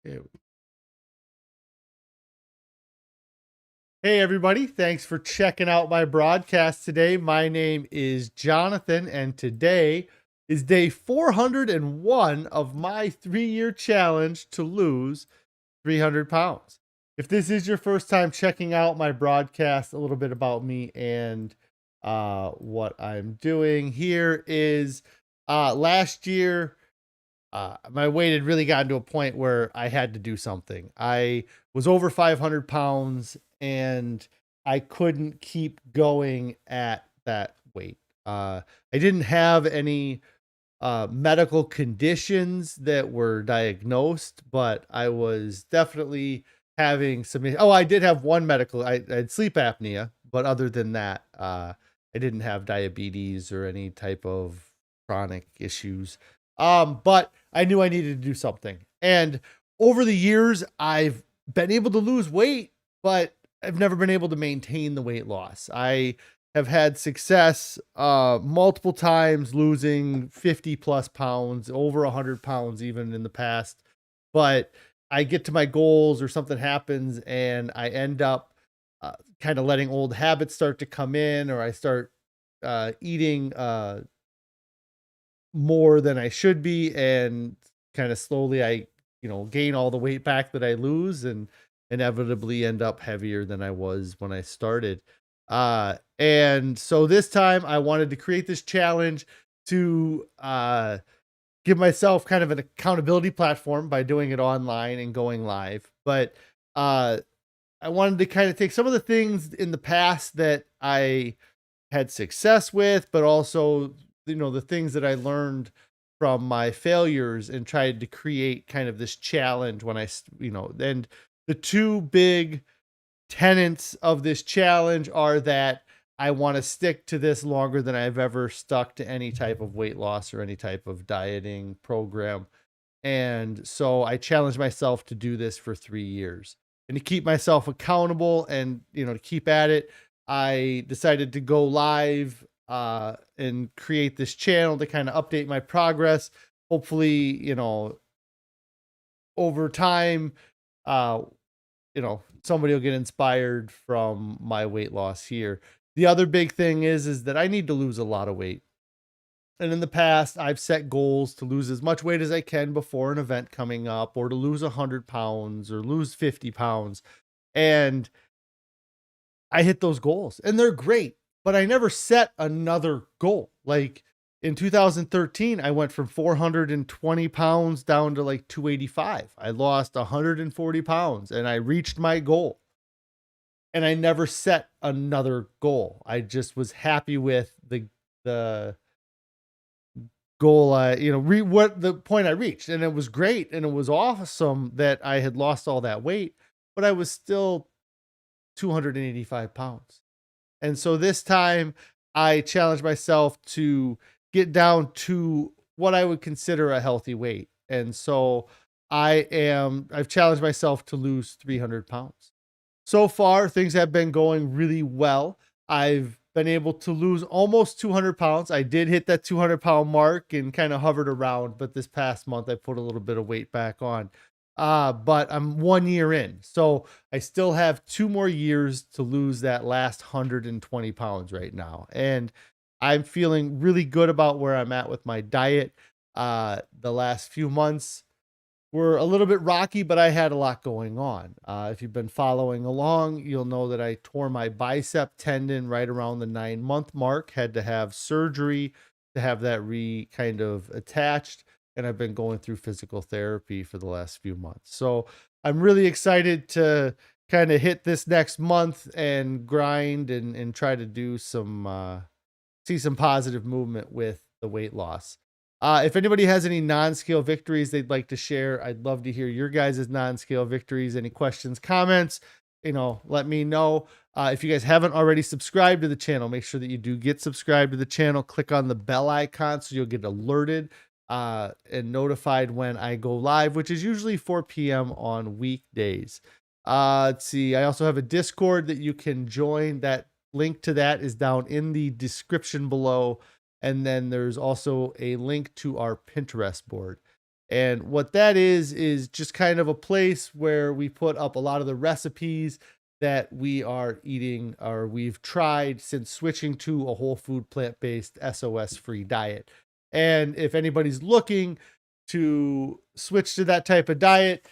Okay. Hey, everybody. Thanks for checking out my broadcast today. My name is Jonathan, and today is day 401 of my 3-year challenge to lose 300 pounds. If this is your first time checking out my broadcast, a little bit about me and what I'm doing here is last year my weight had really gotten to a point where I had to do something. I was over 500 pounds and I couldn't keep going at that weight. I didn't have any medical conditions that were diagnosed, but I was definitely having some. Oh, I did have one medical. I had sleep apnea, but other than that, I didn't have diabetes or any type of chronic issues. But I knew I needed to do something. And over the years, I've been able to lose weight, but I've never been able to maintain the weight loss. I have had success multiple times losing 50 plus pounds, over 100 pounds even in the past. But I get to my goals or something happens and I end up kind of letting old habits start to come in, or I start eating more than I should be, and kind of slowly I, gain all the weight back that I lose and inevitably end up heavier than I was when I started. And so this time I wanted to create this challenge to give myself kind of an accountability platform by doing it online and going live. But I wanted to kind of take some of the things in the past that I had success with, but also, the things that I learned from my failures and tried to create kind of this challenge when and the two big tenets of this challenge are that I want to stick to this longer than I've ever stuck to any type of weight loss or any type of dieting program. And so I challenged myself to do this for 3 years and to keep myself accountable and, to keep at it. I decided to go live and create this channel to kind of update my progress. Hopefully, over time, uh, somebody will get inspired from my weight loss here. The other big thing is that I need to lose a lot of weight. And in the past, I've set goals to lose as much weight as I can before an event coming up, or to lose 100 pounds or lose 50 pounds. And I hit those goals and they're great, but I never set another goal. Like in 2013, I went from 420 pounds down to like 285. I lost 140 pounds and I reached my goal. And I never set another goal. I just was happy with the goal. What the point I reached, and it was great. And it was awesome that I had lost all that weight, but I was still 285 pounds. And so this time I challenged myself to get down to what I would consider a healthy weight. And so I've challenged myself to lose 300 pounds. So far, things have been going really well. I've been able to lose almost 200 pounds. I did hit that 200-pound mark and kind of hovered around, but this past month I put a little bit of weight back on. But I'm 1 year in, so I still have 2 more years to lose that last 120 pounds right now. And I'm feeling really good about where I'm at with my diet. The last few months were a little bit rocky, but I had a lot going on. If you've been following along, you'll know that I tore my bicep tendon right around the 9-month mark, had to have surgery to have that kind of attached. And I've been going through physical therapy for the last few months. So I'm really excited to kind of hit this next month and grind and try to do see some positive movement with the weight loss. If anybody has any non-scale victories they'd like to share, I'd love to hear your guys' non-scale victories. Any questions, comments, let me know. If you guys haven't already subscribed to the channel, make sure that you do get subscribed to the channel. Click on the bell icon so you'll get alerted and notified when I go live, which is usually 4 p.m. on weekdays. Let's see. I also have a Discord that you can join. That link to that is down in the description below. And then there's also a link to our Pinterest board. And what that is just kind of a place where we put up a lot of the recipes that we are eating or we've tried since switching to a whole food plant-based SOS free diet. And if anybody's looking to switch to that type of diet,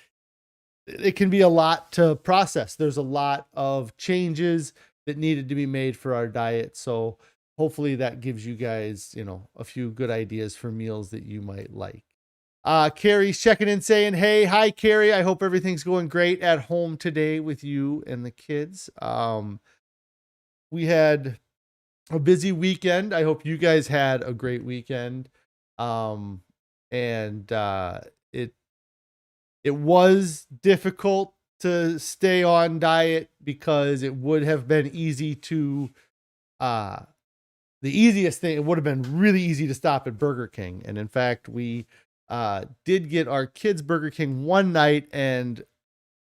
it can be a lot to process. There's a lot of changes that needed to be made for our diet. So hopefully that gives you guys, a few good ideas for meals that you might like. Carrie's checking in saying, hey, hi, Carrie. I hope everything's going great at home today with you and the kids. We had a busy weekend. I hope you guys had a great weekend. And it was difficult to stay on diet because it would have been easy to, the easiest thing, it would have been really easy to stop at Burger King. And in fact, we did get our kids Burger King one night and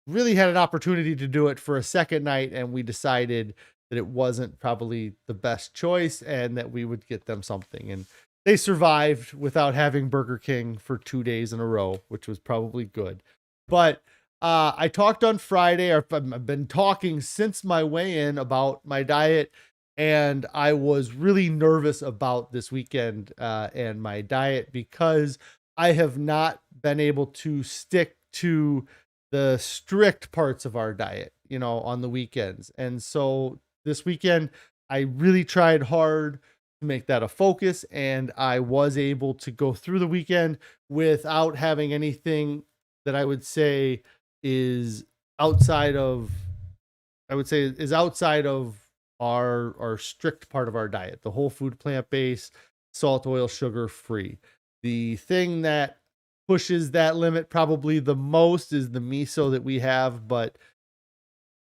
really had an opportunity to do it for a second night. And we decided that it wasn't probably the best choice and that we would get them something. And they survived without having Burger King for 2 days in a row, which was probably good. But I talked on Friday, or I've been talking since my weigh-in about my diet, and I was really nervous about this weekend and my diet because I have not been able to stick to the strict parts of our diet, on the weekends. And so this weekend, I really tried hard to make that a focus, and I was able to go through the weekend without having anything that I would say is outside of our strict part of our diet, the whole food plant-based, salt, oil, sugar free. The thing that pushes that limit probably the most is the miso that we have, but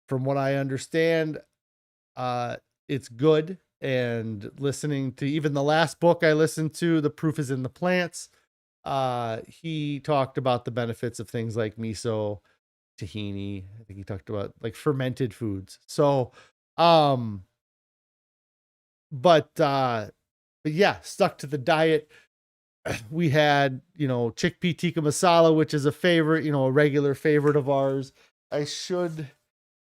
from what I understand, it's good. And listening to even the last book I listened to, The Proof is in the Plants, he talked about the benefits of things like miso, tahini. I think he talked about like fermented foods. So, but yeah, stuck to the diet. We had, chickpea tikka masala, which is a favorite, a regular favorite of ours. I should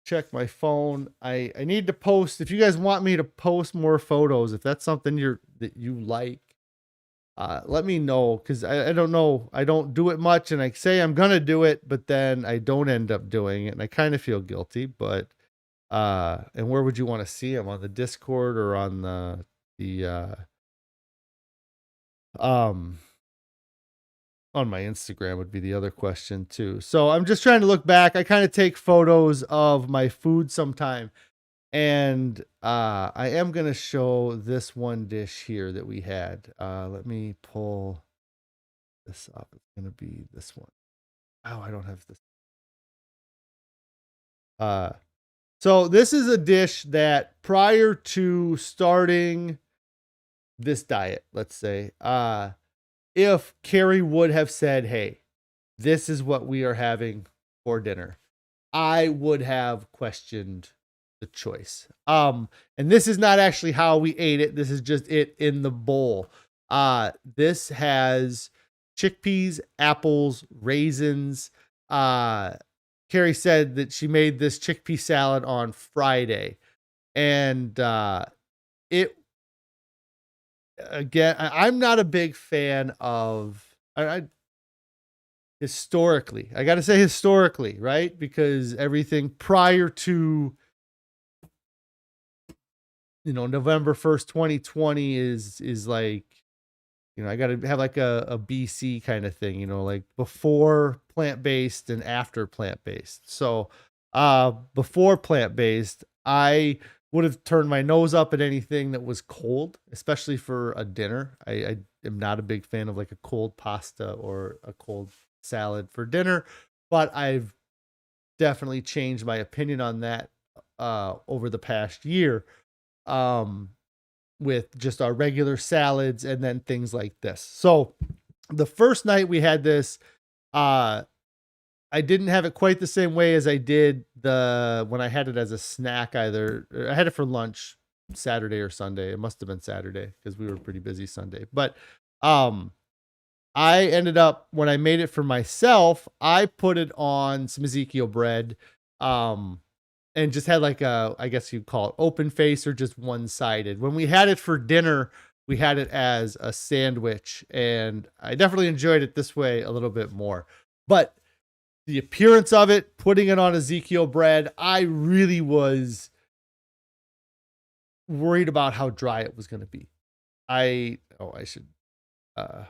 check my phone. I need to post, if you guys want me to post more photos, if that's something that you like, let me know, because I don't know. I don't do it much, and I say I'm gonna do it, but then I don't end up doing it, and I kind of feel guilty. But and where would you want to see them, on the Discord or on the um on my Instagram would be the other question too. So I'm just trying to look back. I kind of take photos of my food sometime. And I am going to show this one dish here that we had. Let me pull this up. It's going to be this one. Oh, I don't have this. So this is a dish that prior to starting this diet, let's say, if Carrie would have said, hey, this is what we are having for dinner, I would have questioned the choice. And this is not actually how we ate it. This is just it in the bowl. This has chickpeas, apples, raisins. Carrie said that she made this chickpea salad on Friday. And it, again, I'm not a big fan of, historically, I got to say historically, right? Because everything prior to, November 1st, 2020 is like, I got to have like a BC kind of thing, like before plant-based and after plant-based. So, before plant-based, I would have turned my nose up at anything that was cold, especially for a dinner. I am not a big fan of like a cold pasta or a cold salad for dinner, but I've definitely changed my opinion on that over the past year, with just our regular salads and then things like this. So the first night we had this, I didn't have it quite the same way as I did when I had it as a snack. Either I had it for lunch Saturday or Sunday. It must have been Saturday because we were pretty busy Sunday. But I ended up, when I made it for myself, I put it on some Ezekiel bread, um, and just had like a, I guess you'd call it open face or just one sided. When we had it for dinner, we had it as a sandwich, and I definitely enjoyed it this way a little bit more. But the appearance of it, putting it on Ezekiel bread, I really was worried about how dry it was going to be. I should, uh,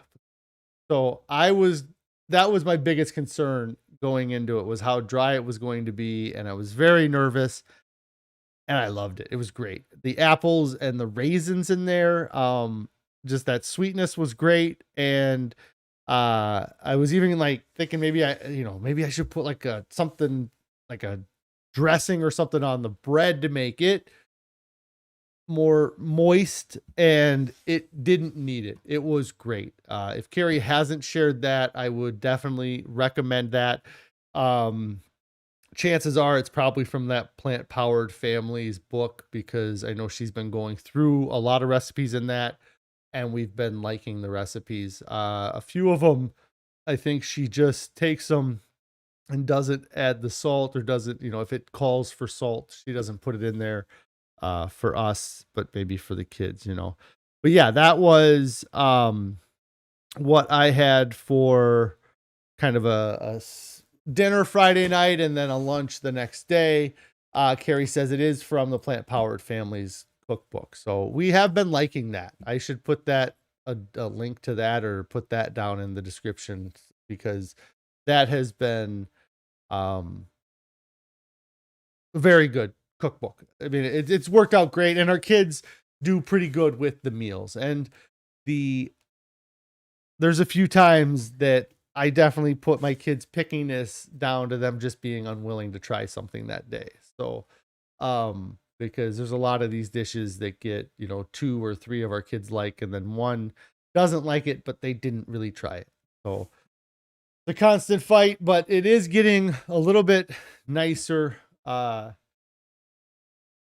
so I was, that was my biggest concern going into it, was how dry it was going to be. And I was very nervous, and I loved it. It was great. The apples and the raisins in there, just that sweetness was great. And I was even like thinking maybe maybe I should put like a something, like a dressing or something on the bread to make it more moist, and it didn't need it. It was great. If Carrie hasn't shared that, I would definitely recommend that. Um, Chances are it's probably from that Plant Powered Families book, because I know she's been going through a lot of recipes in that, and we've been liking the recipes. A few of them, I think she just takes them and doesn't add the salt, or doesn't, if it calls for salt, she doesn't put it in there for us, but maybe for the kids. But yeah, that was what I had for kind of a dinner Friday night, and then a lunch the next day. Carrie says it is from the Plant Powered Families cookbook. So we have been liking that. I should put that, a link to that, or put that down in the description, because that has been um very good cookbook. I mean, it's worked out great, and our kids do pretty good with the meals. And the there's a few times that I definitely put my kids' pickiness down to them just being unwilling to try something that day. So, because there's a lot of these dishes that get, two or three of our kids like, and then one doesn't like it, but they didn't really try it. So the constant fight, but it is getting a little bit nicer.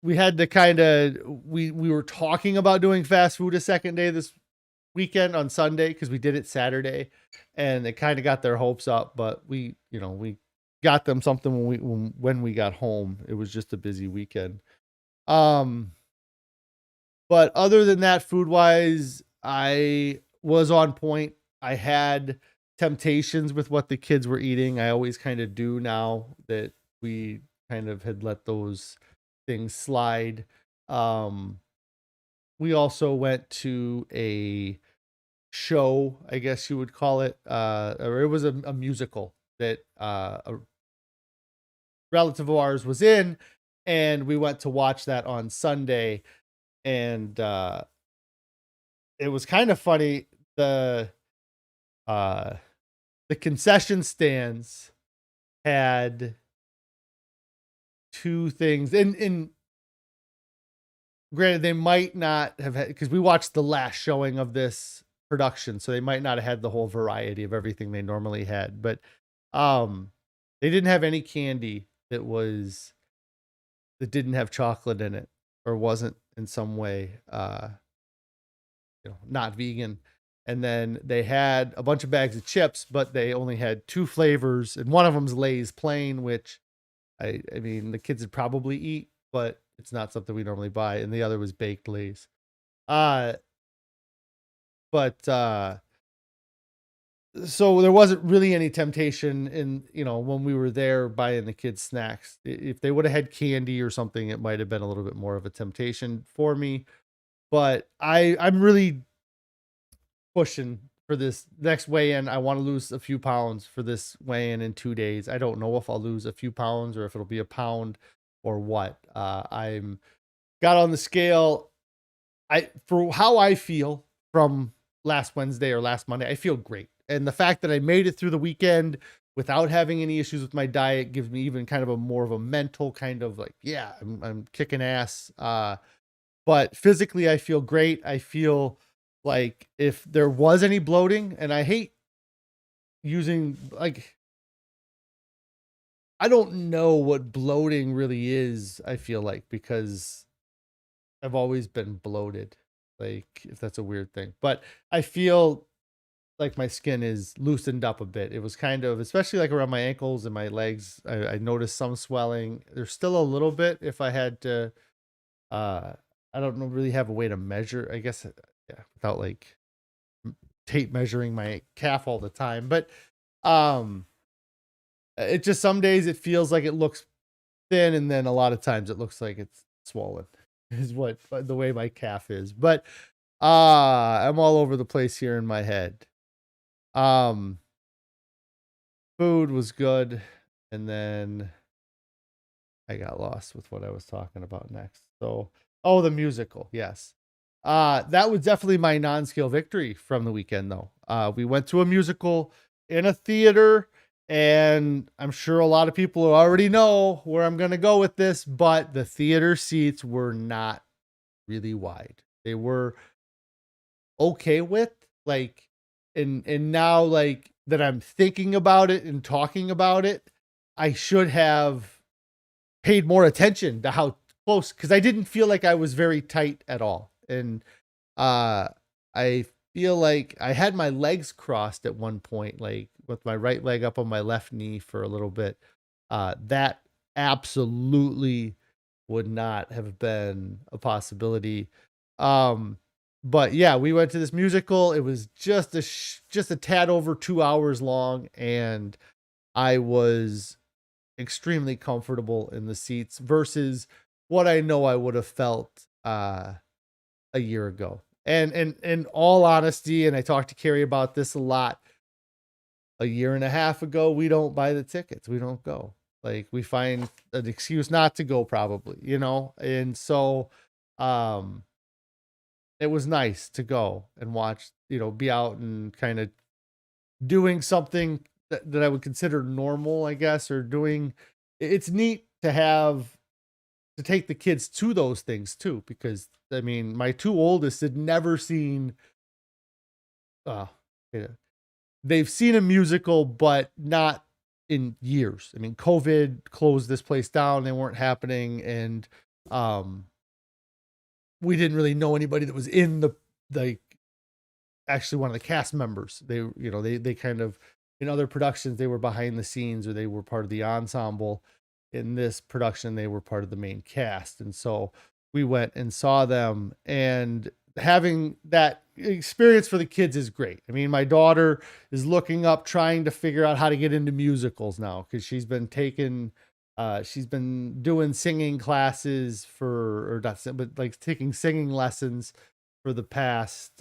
We had to kind of, we were talking about doing fast food a second day this weekend on Sunday, because we did it Saturday, and they kind of got their hopes up, but we got them something when we got home. It was just a busy weekend. Um, but other than that, food wise, I was on point. I had temptations with what the kids were eating. I always kind of do now that we kind of had let those things slide. Um, we also went to a show, I guess you would call it, or it was a musical that a relative of ours was in, and we went to watch that on Sunday. And it was kind of funny. Uh, the concession stands had two things, and granted, they might not have had, because we watched the last showing of this production, so they might not have had the whole variety of everything they normally had. But they didn't have any candy that didn't have chocolate in it, or wasn't in some way not vegan. And then they had a bunch of bags of chips, but they only had two flavors, and one of them's Lay's plain, which I mean, the kids would probably eat, but it's not something we normally buy. And the other was baked Lay's. Uh, but So there wasn't really any temptation in, when we were there buying the kids snacks. If they would have had candy or something, it might have been a little bit more of a temptation for me. But I'm really pushing for this next weigh-in. I want to lose a few pounds for this weigh-in in 2 days. I don't know if I'll lose a few pounds, or if it'll be a pound, or what. I'm got on the scale. For how I feel from last Wednesday or last Monday, I feel great. And the fact that I made it through the weekend without having any issues with my diet gives me even kind of a more of a mental kind of like, yeah, I'm kicking ass. But physically, I feel great. I feel like if there was any bloating, and I hate using, like, I don't know what bloating really is, I feel like, because I've always been bloated. Like, if that's a weird thing. But I feel like my skin is loosened up a bit. It was kind of, especially like around my ankles and my legs, I noticed some swelling. There's still a little bit if I had to, uh, I don't know, really have a way to measure, I guess, yeah, without like tape measuring my calf all the time. But, um, it just, some days it feels like it looks thin, and then a lot of times it looks like it's swollen, is what the way my calf is. But, I'm all over the place here in my head. Um, Food was good, and then I got lost with what I was talking about next. So, oh, the musical, yes. That was definitely my non-scale victory from the weekend, though. We went to a musical in a theater, and I'm sure a lot of people already know where I'm gonna go with this, but the theater seats were not really wide. They were okay with, like, and now, like, that I'm thinking about it and talking about it, I should have paid more attention to how close, because I didn't feel like I was very tight at all. And uh I feel like I had my legs crossed at one point, like with my right leg up on my left knee for a little bit. That absolutely would not have been a possibility. Um, but yeah, we went to this musical. It was just just a tad over 2 hours long, and I was extremely comfortable in the seats versus what I know I would have felt a year ago. And in all honesty, and I talked to Carrie about this a lot, a year and a half ago, we don't buy the tickets. We don't go. Like, we find an excuse not to go, probably, you know? And so um it was nice to go and watch, be out and kind of doing something that I would consider normal, I guess, or doing. It's neat to have to take the kids to those things too, because I mean, my two oldest had never seen. Uh, yeah, they've seen a musical, but not in years. I mean, COVID closed this place down; they weren't happening, and um, we didn't really know anybody that was in the actually one of the cast members. They kind of, in other productions they were behind the scenes or they were part of the ensemble. In this production they were part of the main cast, and so we went and saw them, and having that experience for the kids is great. I mean, my daughter is looking up, trying to figure out how to get into musicals now, because she's been doing singing classes for, or not, but like taking singing lessons for the past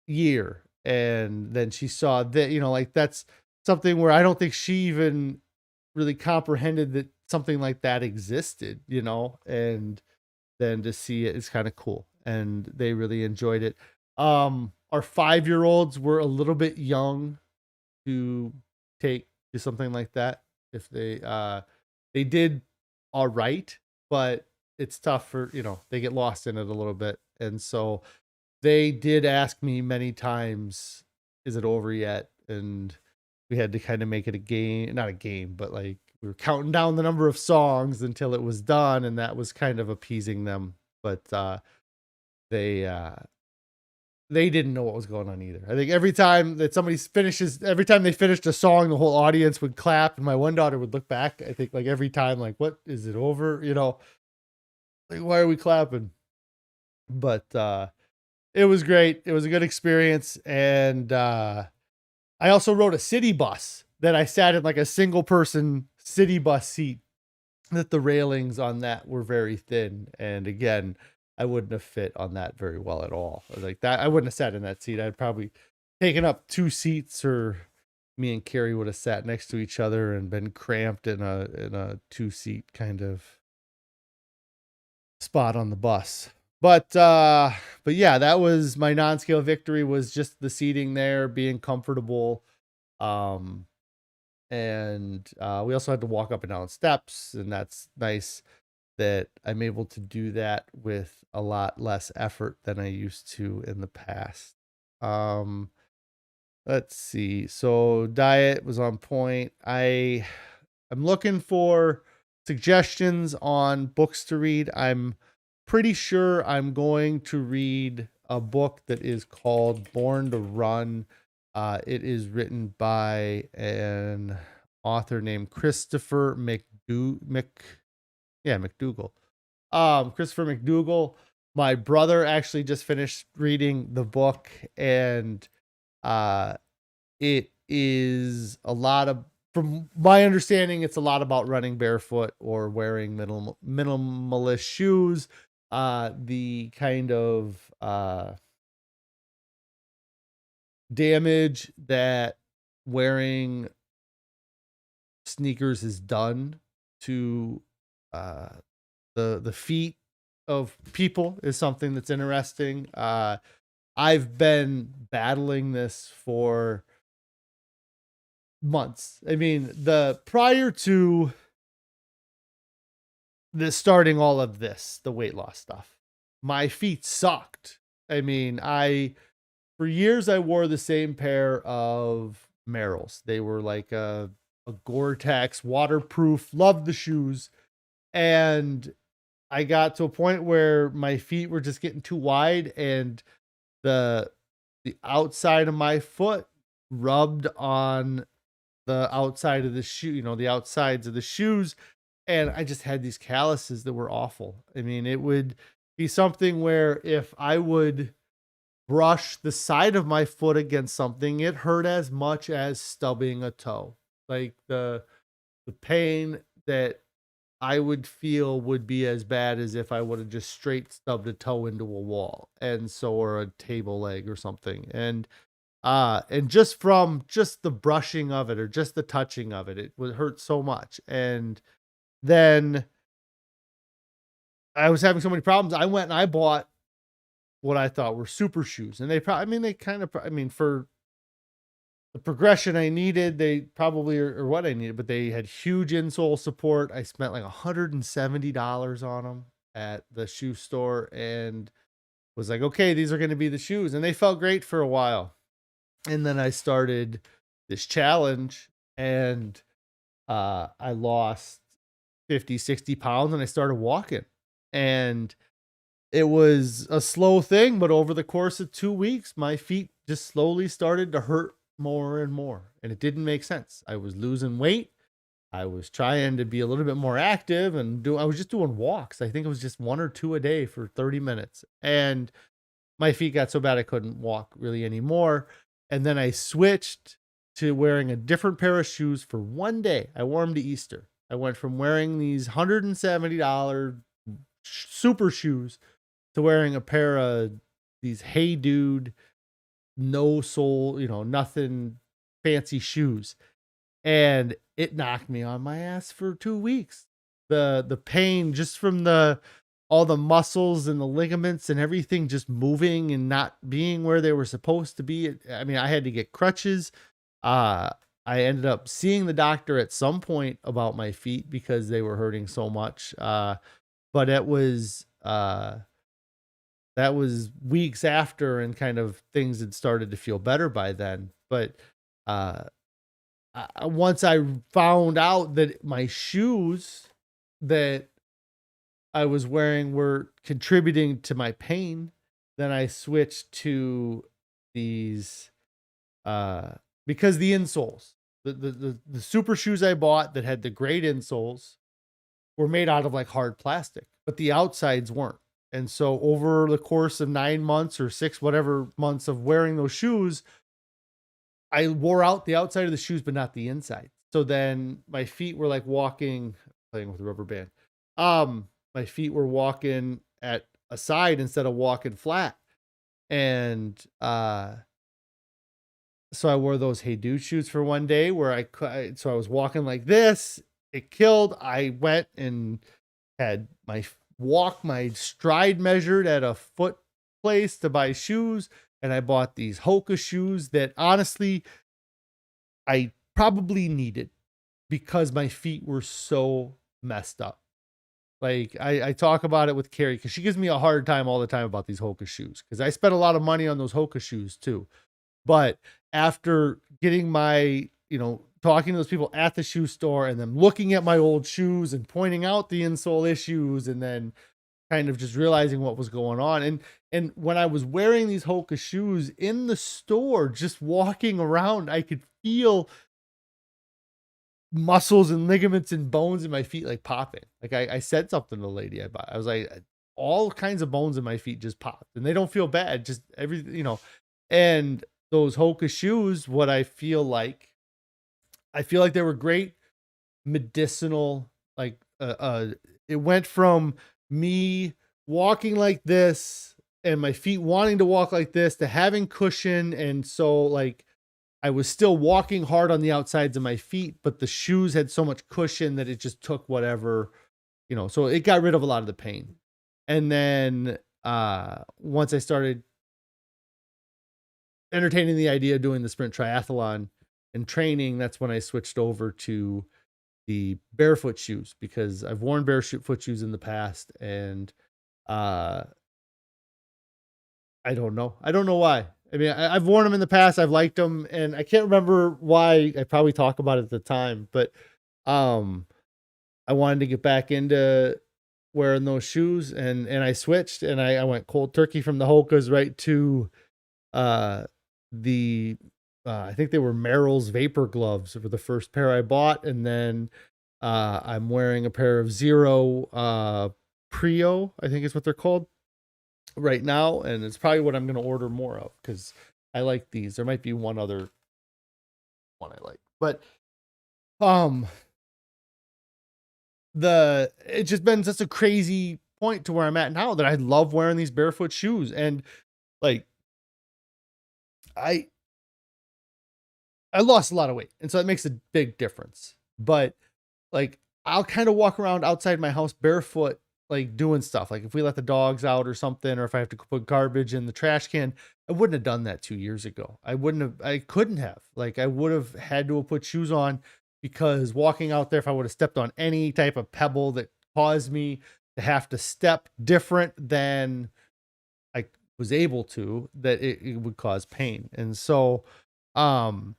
year. And then she saw that, like, that's something where I don't think she even really comprehended that something like that existed, and then to see it is kind of cool. And they really enjoyed it. Our 5-year olds were a little bit young to take to something like that. If they did all right, but it's tough for, they get lost in it a little bit. And so they did ask me many times, "Is it over yet?" And we had to kind of make it a game, not a game, but like we were counting down the number of songs until it was done, and that was kind of appeasing them. But they uh, they didn't know what was going on either. I think every time they finished a song, the whole audience would clap, and my one daughter would look back. I think like every time, like, "What, is it over?" Like, "Why are we clapping?" But it was great. It was a good experience. And I also rode a city bus that I sat in, like a single person city bus seat, that the railings on that were very thin. And again, I wouldn't have fit on that very well at all. Like that, I wouldn't have sat in that seat. I'd probably taken up 2 seats, or me and Carrie would have sat next to each other and been cramped in a 2-seat kind of spot on the bus. But yeah, that was my non-scale victory, was just the seating there, being comfortable. Um and we also had to walk up and down steps, and that's nice that I'm able to do that with a lot less effort than I used to in the past. Um let's see. So diet was on point. I'm looking for suggestions on books to read. I'm pretty sure I'm going to read a book that is called Born to Run. It is written by an author named Christopher McDougall. Christopher McDougall. My brother actually just finished reading the book, and uh, it is a lot of, from my understanding, it's a lot about running barefoot or wearing minimalist shoes. The kind of damage that wearing sneakers has done to uh, the feet of people is something that's interesting. I've been battling this for months. I mean, the prior to the starting all of this, the weight loss stuff, my feet sucked. I mean, for years I wore the same pair of Merrells. They were like a Gore-Tex waterproof, loved the shoes. And I got to a point where my feet were just getting too wide, and the outside of my foot rubbed on the outside of the shoe, the outsides of the shoes. And I just had these calluses that were awful. I mean, it would be something where if I would brush the side of my foot against something, it hurt as much as stubbing a toe. Like the pain that I would feel would be as bad as if I would have just straight stubbed a toe into a wall, and so, or a table leg or something. And just from just the brushing of it or just the touching of it, it would hurt so much. And then I was having so many problems. I went and I bought what I thought were super shoes, and they probably, I mean, they kind of, I mean, for the progression I needed, they probably are what I needed, but they had huge insole support. I spent like $170 on them at the shoe store, and was like, okay, these are going to be the shoes. And they felt great for a while. And then I started this challenge, and I lost 50, 60 pounds, and I started walking. And it was a slow thing, but over the course of 2 weeks, my feet just slowly started to hurt more and more. And it didn't make sense. I was losing weight. I was trying to be a little bit more active, and I was just doing walks. I think it was just 1 or 2 a day for 30 minutes. And my feet got so bad I couldn't walk really anymore. And then I switched to wearing a different pair of shoes for one day. I wore them to Easter. I went from wearing these $170 super shoes to wearing a pair of these Hey Dude, no sole, nothing fancy shoes. And it knocked me on my ass for 2 weeks. The pain just from all the muscles and the ligaments and everything just moving and not being where they were supposed to be. I mean, I had to get crutches. I ended up seeing the doctor at some point about my feet because they were hurting so much. But it was that was weeks after, and kind of things had started to feel better by then. But once I found out that my shoes that I was wearing were contributing to my pain, then I switched to these because the insoles, the super shoes I bought that had the great insoles were made out of like hard plastic, but the outsides weren't. And so over the course of 9 months or 6, whatever months of wearing those shoes, I wore out the outside of the shoes, but not the inside. So then my feet were like walking, playing with a rubber band. My feet were walking at a side instead of walking flat. And so I wore those Hey Dude shoes for one day where so I was walking like this. It killed. I went and had my stride measured at a foot place to buy shoes. And I bought these Hoka shoes that honestly I probably needed because my feet were so messed up. Like I talk about it with Carrie because she gives me a hard time all the time about these Hoka shoes because I spent a lot of money on those Hoka shoes too. But after getting my, talking to those people at the shoe store and then looking at my old shoes and pointing out the insole issues, and then kind of just realizing what was going on. And when I was wearing these Hoka shoes in the store, just walking around, I could feel muscles and ligaments and bones in my feet like popping. Like I said something to the lady I bought. I was like, all kinds of bones in my feet just popped, and they don't feel bad. Just everything, And those Hoka shoes, what I feel like they were great medicinal. Like it went from me walking like this and my feet wanting to walk like this to having cushion, and so like I was still walking hard on the outsides of my feet, but the shoes had so much cushion that it just took whatever, so it got rid of a lot of the pain. And then once I started entertaining the idea of doing the sprint triathlon and training, that's when I switched over to the barefoot shoes, because I've worn barefoot shoes in the past, and I don't know. I don't know why. I mean, I've worn them in the past. I've liked them, and I can't remember why. I probably talked about it at the time, but I wanted to get back into wearing those shoes, and I switched, and I went cold turkey from the Hokas right to the I think they were Merrell's Vapor gloves were the first pair I bought, and then I'm wearing a pair of Zero Prio, I think is what they're called, right now, and it's probably what I'm going to order more of because I like these. There might be one other one I like, but it's just been such a crazy point to where I'm at now that I love wearing these barefoot shoes, and like I lost a lot of weight, and so it makes a big difference. But like I'll kind of walk around outside my house barefoot, like doing stuff. Like if we let the dogs out or something, or if I have to put garbage in the trash can, I wouldn't have done that 2 years ago. I couldn't have. Like I would have had to have put shoes on, because walking out there, if I would have stepped on any type of pebble that caused me to have to step different than I was able to, that it would cause pain. And so, I'm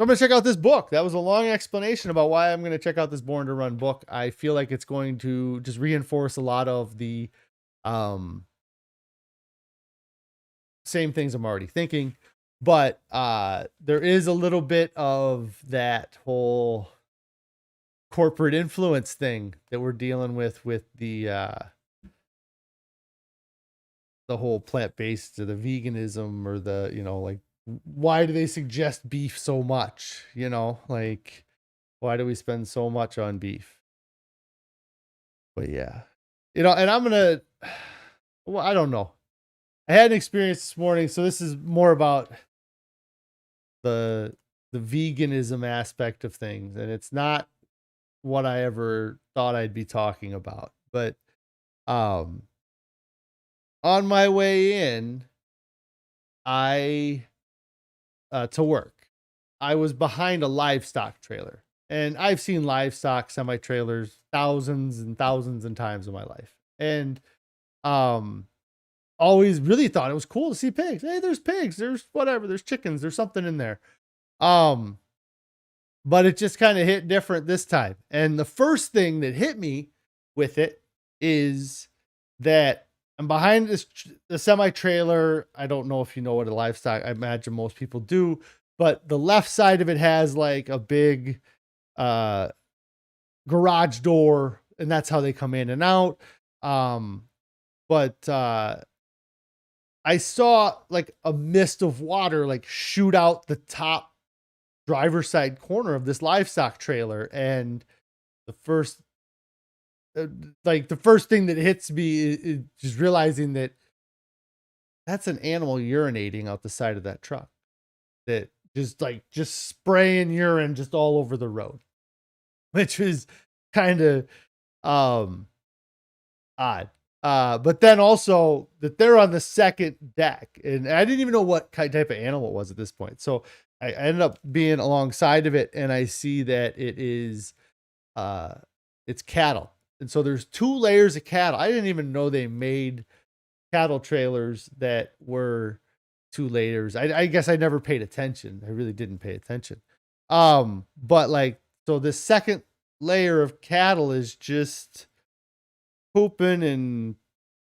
going to check out this book. That was a long explanation about why I'm going to check out this Born to Run book. I feel like it's going to just reinforce a lot of the same things I'm already thinking. But there is a little bit of that whole corporate influence thing that we're dealing with the whole plant-based or the veganism, or the, like, why do they suggest beef so much? Like, why do we spend so much on beef? But yeah, and I'm gonna, well, I don't know. I had an experience this morning, so this is more about the veganism aspect of things, and it's not what I ever thought I'd be talking about. But on my way in, I to work, I was behind a livestock trailer, and I've seen livestock semi trailers thousands and thousands and times in my life, and always really thought it was cool to see pigs. Hey, there's pigs, there's whatever, there's chickens, there's something in there. But it just kind of hit different this time. And the first thing that hit me with it is that I'm behind the semi trailer. I don't know if you know what a livestock, I imagine most people do, but the left side of it has like a big garage door, and that's how they come in and out. But I saw like a mist of water like shoot out the top driver's side corner of this livestock trailer, and the first thing that hits me is just realizing that that's an animal urinating out the side of that truck, that just spraying urine just all over the road, which was kind of odd. But then also that they're on the second deck, and I didn't even know what type of animal it was at this point. So I ended up being alongside of it, and I see that it is, it's cattle. And so there's 2 layers of cattle. I didn't even know they made cattle trailers that were 2 layers. I guess I never paid attention. I really didn't pay attention. But like, so the second layer of cattle is just pooping and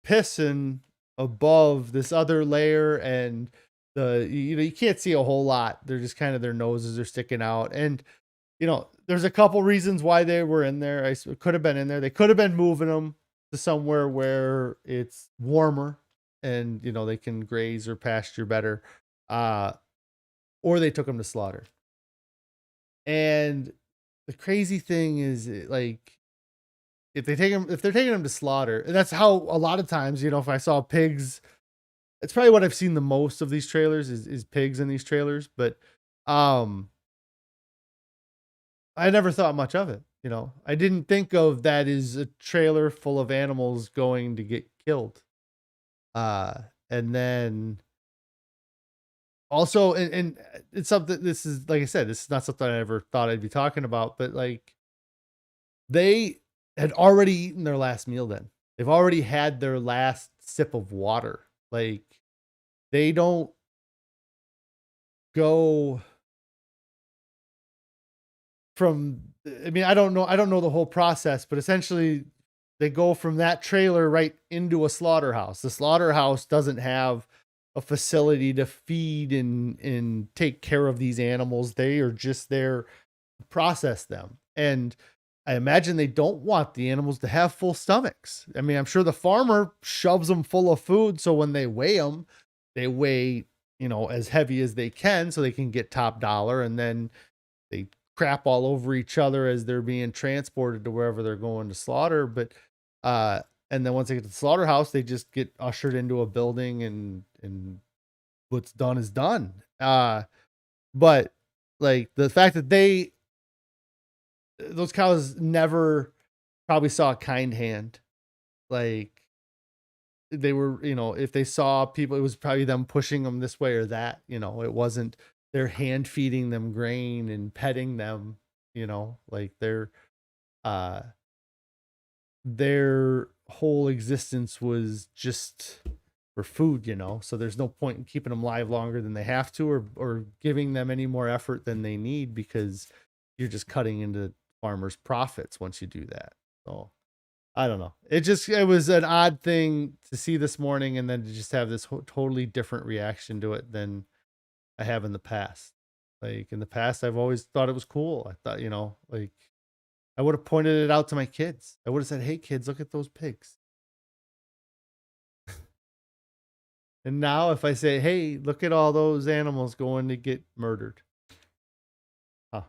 pissing above this other layer, and you can't see a whole lot. They're just kind of, their noses are sticking out. And there's a couple reasons why they were in there. Could have been in there. They could have been moving them to somewhere where it's warmer and they can graze or pasture better. Or they took them to slaughter. And the crazy thing is, like, if they're taking them to slaughter, and that's how a lot of times, if I saw pigs, it's probably what I've seen the most of these trailers is pigs in these trailers. But I never thought much of it. I didn't think of that as a trailer full of animals going to get killed. And then also, and it's something, this is, like I said, this is not something I ever thought I'd be talking about, but like, they had already eaten their last meal then. They've already had their last sip of water. Like, they don't go from, I don't know the whole process, but essentially they go from that trailer right into a slaughterhouse. The slaughterhouse doesn't have a facility to feed and take care of these animals. They are just there to process them. And I imagine they don't want the animals to have full stomachs. I'm sure the farmer shoves them full of food, so when they weigh them, they weigh, as heavy as they can so they can get top dollar, and then they crap all over each other as they're being transported to wherever they're going to slaughter. But and then once they get to the slaughterhouse, they just get ushered into a building, and what's done is done. But like, the fact that those cows never probably saw a kind hand. Like, they were, if they saw people, it was probably them pushing them this way or that. It wasn't they're hand feeding them grain and petting them. Like, their whole existence was just for food. So there's no point in keeping them live longer than they have to, or giving them any more effort than they need, because you're just cutting into farmers' profits once you do that. So I don't know. It was an odd thing to see this morning, and then to just have this totally different reaction to it than I have in the past. Like, in the past, I've always thought it was cool. I thought, like, I would have pointed it out to my kids. I would have said, "Hey kids, look at those pigs." And now if I say, "Hey, look at all those animals going to get murdered." Huh.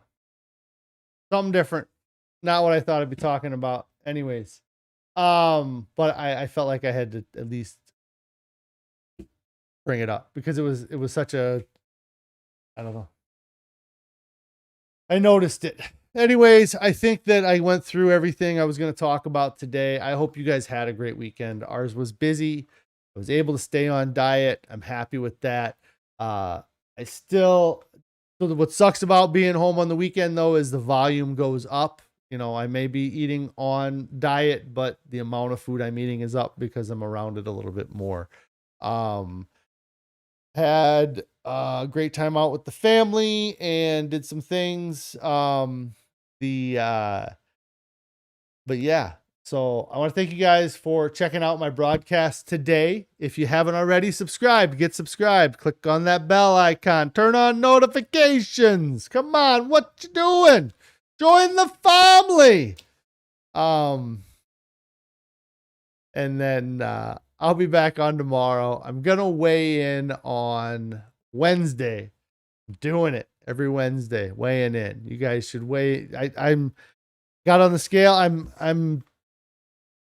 Something different. Not what I thought I'd be talking about. Anyways. But I felt like I had to at least bring it up, because it was such a, I don't know. I noticed it. Anyways, I think that I went through everything I was going to talk about today. I hope you guys had a great weekend. Ours was busy. I was able to stay on diet. I'm happy with that. So what sucks about being home on the weekend, though, is the volume goes up. I may be eating on diet, but the amount of food I'm eating is up because I'm around it a little bit more. Had a great time out with the family and did some things. But yeah, so I want to thank you guys for checking out my broadcast today. If you haven't already subscribed, get subscribed. Click on that bell icon. Turn on notifications. Come on, what you doing? Join the family. And then I'll be back on tomorrow. I'm gonna weigh in on Wednesday. I'm doing it every Wednesday, weighing in. You guys should weigh. I'm got on the scale. I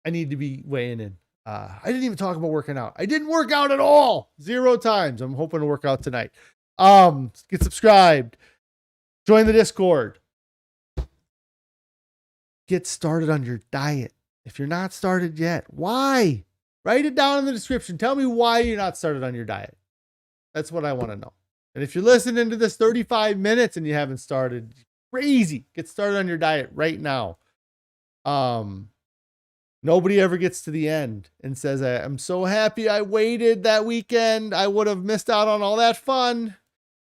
need to be weighing in. I didn't even talk about working out. I didn't work out at all. 0 times. I'm hoping to work out tonight. Get subscribed. Join the Discord. Get started on your diet. If you're not started yet, why? Write it down in the description. Tell me why you're not started on your diet. That's what I want to know. And if you're listening to this 35 minutes and you haven't started, crazy. Get started on your diet right now. Nobody ever gets to the end and says, "I'm so happy I waited that weekend. I would have missed out on all that fun."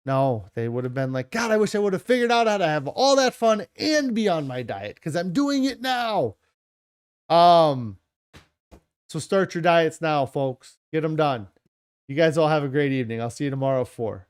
No, they would have been like, "God, I wish I would have figured out how to have all that fun and be on my diet, because I'm doing it now." So start your diets now, folks. Get them done. You guys all have a great evening. I'll see you tomorrow at 4.